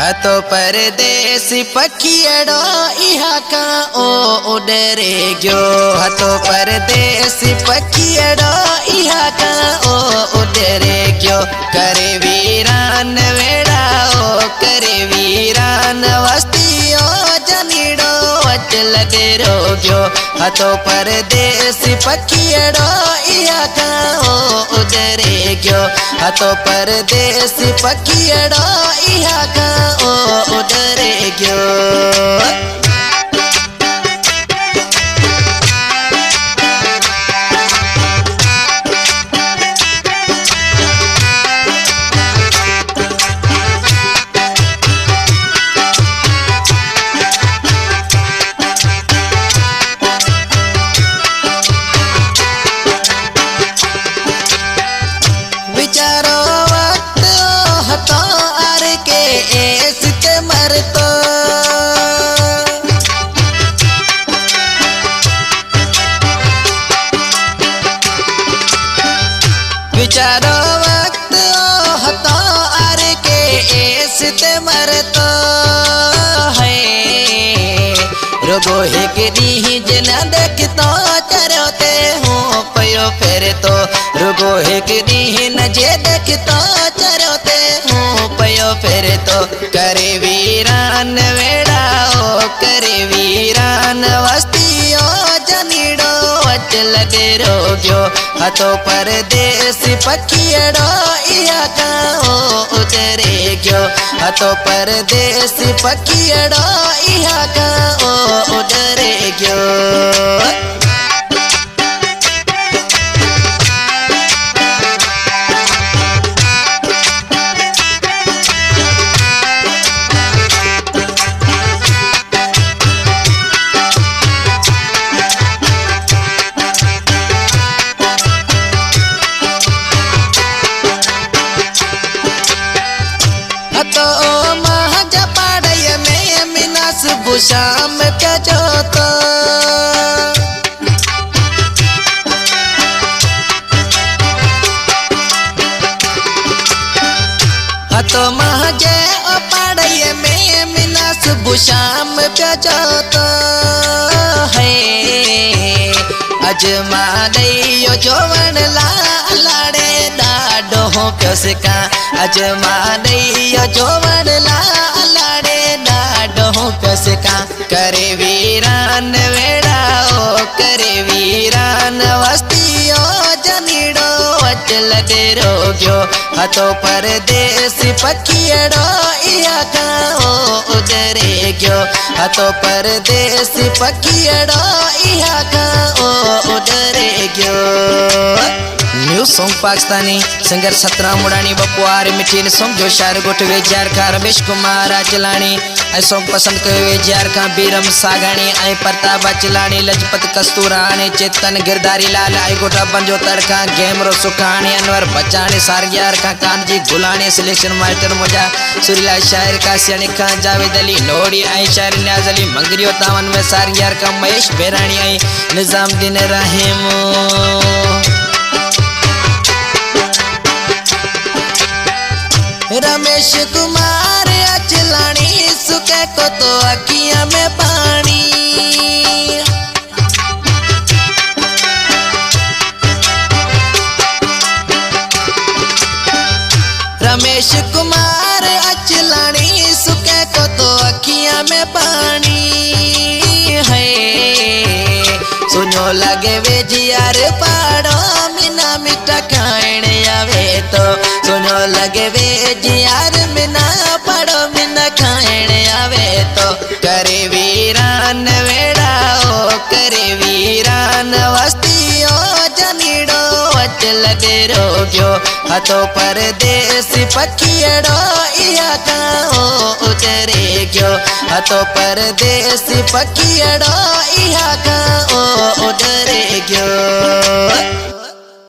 तो परदेसी पखियड़ो इहा का ओ उडरे गयो। तो परदेसी पखियड़ो इहा का ओ उडरे गयो। करे वीरान वेड़ा ओ करे वीरान वस्तियो जनीड़ो अचल डेरो गयो। तो परदेसी पखियड़ो इहा का ओ उडरे गयो। तो परदेसी पखियड़ो इहा का ओ उडरे गयो। विचारो वक्त हतो आर के एसित मरतो। विचारो वक्त हतो आर के एसित मरतो है। रोगो हिकरी जना देखतो चरोते हूँ पयो फेरे तो। रोगो हिकरी न जे देखतो चरोते हूँ पयो फेरे तो। करे वीरान वेड़ा ओ करे वीरान वस्तियो जनीड़ो अचल डेरो गयो। तो परदेसी पखियड़ो इहा का ओ उडरे गयो। तो परदेसी पखियड़ो इहा का ओ उडरे गयो। तो महाजा पाड़य में मिनास बुशाम का जोतो। तो महाजे पाड़य में मिनास बुशाम का जोतो है। अजमा दइयो जोवन लाड़े डाडो हो कसका। अजमा दइयो जोवन लाड़े डाडो हो कसका। करे वीरान वेड़ा ओ करे वीरान वस्तियो जनीड़ो अचल डेरो गयो। तो परदेसी पखियड़ो इहा का ओ उडरे गयो। तो परदेसी पखियड़ो इहा का ओ उडरे गयो। New song Pakistani singer Satram Mudani बपुआर मिठीन सॉन्ग जो शायर गोठवे जार का रमेश कुमार चलानी। ऐ सॉन्ग पसंद कयो जार का बीरम सागानी ऐ प्रताप चलानी लजपत कस्तूरानी चेतन गिरधारी लाल ऐ गोठा बंजो तड़का गेमरो सुखानी अनवर बचानी सारगियार का कानजी गुलानी सिलेक्शन मास्टर मुजा सुरीला शायर का सियानी खान जावेद अली लोड़ी ऐ शायर न्याज अली मंगरियो तावन में सारगियार का महेश बेरानी ऐ निजामुद्दीन रहीम। रमेश कुमार अचलानी सुखे को तो अखियां में पानी। रमेश कुमार अचलानी सुखे को तो अखियां में पानी है। सुनो लगे वे जियार पाड़ो मिना मिठा खाने आवे तो। सुनो लगे वे जियार मिना पड़ो मिना खाने आवे तो। करे वीरान वेड़ा ओ करे वीरान वस्तियो जनीड़ो अचल डेरो गयो। तो परदेसी पखियड़ो इहा का ओ उडरे गयो। तो परदेसी पखियड़ो इहा का ओ उडरे गयो।